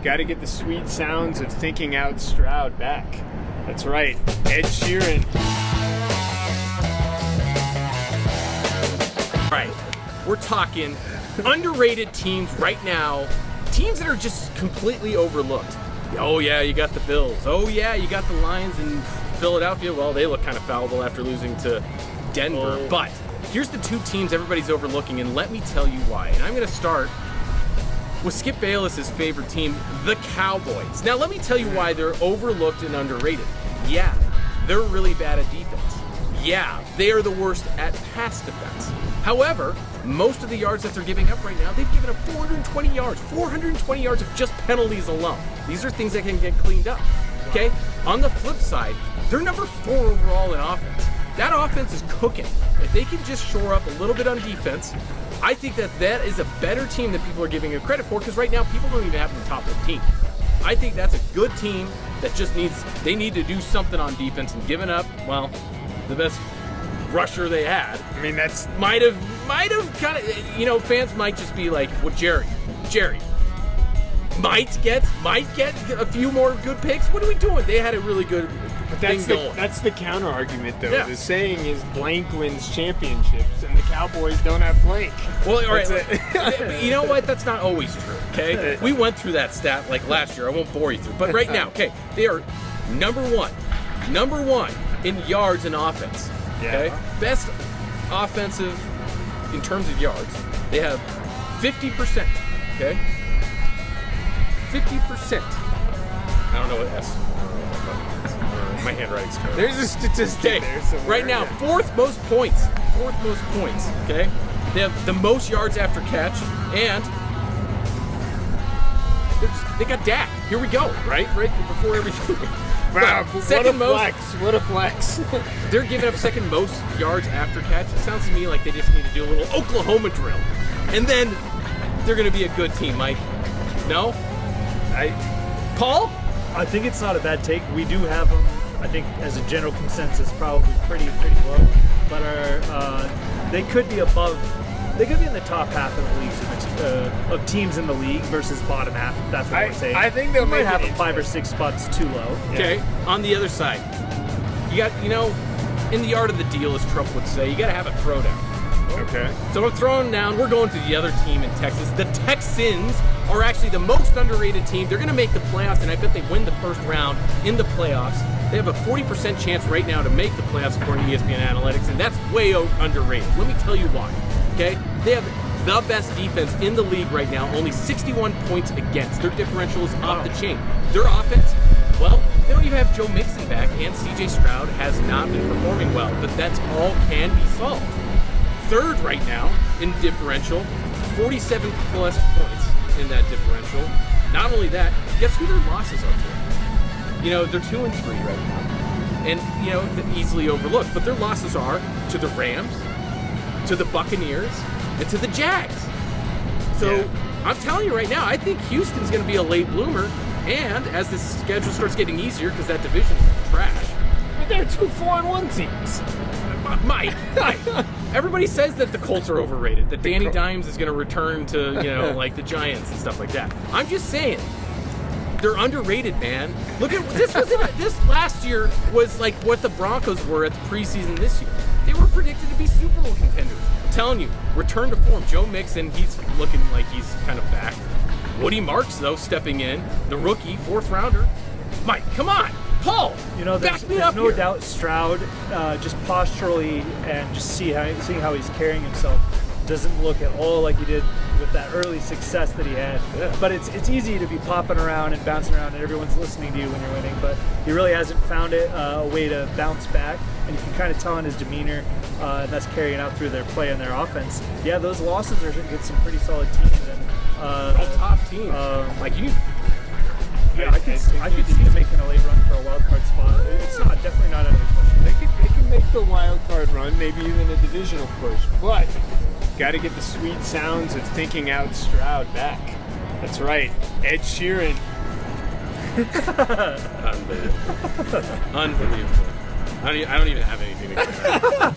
Got to get the sweet sounds of thinking out Stroud back. That's right, Ed Sheeran. All right, we're talking underrated teams right now. Teams that are just completely overlooked. Oh yeah, you got the Bills. Oh yeah, you got the Lions in Philadelphia. Well, they look kind of fallible after losing to Denver. Oh. But here's the two teams everybody's overlooking, and let me tell you why. And I'm going to start with Skip Bayless's favorite team, the Cowboys. Now, let me tell you why they're overlooked and underrated. Yeah, they're really bad at defense. Yeah, they are the worst at pass defense. However, most of the yards that they're giving up right now, they've given up 420 yards. 420 yards of just penalties alone. These are things that can get cleaned up. Okay? On the flip side, they're number 4 overall in offense. That offense is cooking. If they can just shore up a little bit on defense, I think that is a better team than people are giving it credit for, because right now people don't even have them top 15. I think that's a good team that just they need to do something on defense, and giving up, well, the best rusher they had. I mean, that's might have kind of, fans might just be like, well, Jerry might get a few more good picks. What are we doing? They had a really good thing going. That's the counter argument, though. Yeah. The saying is blank wins championships, and the Cowboys don't have blank. Well, all right. You know what? That's not always true, okay? We went through that stat like last year. I won't bore you through. But right now, okay, they are number one in yards and offense. Okay? Yeah. Best offensive in terms of yards. They have 50%, okay? 50%. I don't know what S. My handwriting's terrible. There's a statistic there somewhere. Right now, fourth most points, okay? They have the most yards after catch, and they got Dak. Here we go, right before everything. Wow, what a flex. They're giving up second most yards after catch. It sounds to me like they just need to do a little Oklahoma drill. And then they're going to be a good team, Mike. No? Paul? I think it's not a bad take. We do have them, I think, as a general consensus, probably pretty low. But they could be above. They could be in the top half of the leagues of teams in the league versus bottom half. That's what I'm saying. I think they'll might make have it them 5 or 6 spots too low. Okay. Yeah. On the other side, you got, in the art of the deal, as Trump would say, you got to have a throwdown. Okay. So we're throwing down. We're going to the other team in Texas. The Texans are actually the most underrated team. They're going to make the playoffs, and I bet they win the first round in the playoffs. They have a 40% chance right now to make the playoffs according to ESPN Analytics, and that's way underrated. Let me tell you why. Okay? They have the best defense in the league right now, only 61 points against. Their differential is off the chain. Their offense, well, they don't even have Joe Mixon back, and CJ Stroud has not been performing well, but that's all can be solved. Third right now in differential, 47 plus points in that differential. Not only that, guess who their losses are for? They're 2-3 right now. And, easily overlooked. But their losses are to the Rams, to the Buccaneers, and to the Jags. So yeah. I'm telling you right now, I think Houston's going to be a late bloomer. And as this schedule starts getting easier, because that division is trash. But they're 2 4-1 teams. Mike. Everybody says that the Colts are overrated, that Danny Dimes is going to return to, like the Giants and stuff like that. I'm just saying, they're underrated, man. Look at this last year was like what the Broncos were at the preseason this year. They were predicted to be Super Bowl contenders. I'm telling you, return to form. Joe Mixon, he's looking like he's kind of back. Woody Marks, though, stepping in, the rookie, 4th rounder. Mike, come on. Paul, there's no doubt Stroud, just posturally and just seeing how he's carrying himself, doesn't look at all like he did with that early success that he had. Yeah. But it's easy to be popping around and bouncing around, and everyone's listening to you when you're winning. But he really hasn't found a way to bounce back, and you can kind of tell in his demeanor, and that's carrying out through their play and their offense. Yeah, those losses are against some pretty solid teams and all top teams. Like you. Yeah, I could see them making a late run for a wild card spot. It's definitely not out of the question. They can make the wild card run, maybe even a divisional push. But got to get the sweet sounds of thinking out Stroud back. That's right, Ed Sheeran. Unbelievable. I don't even have anything to say.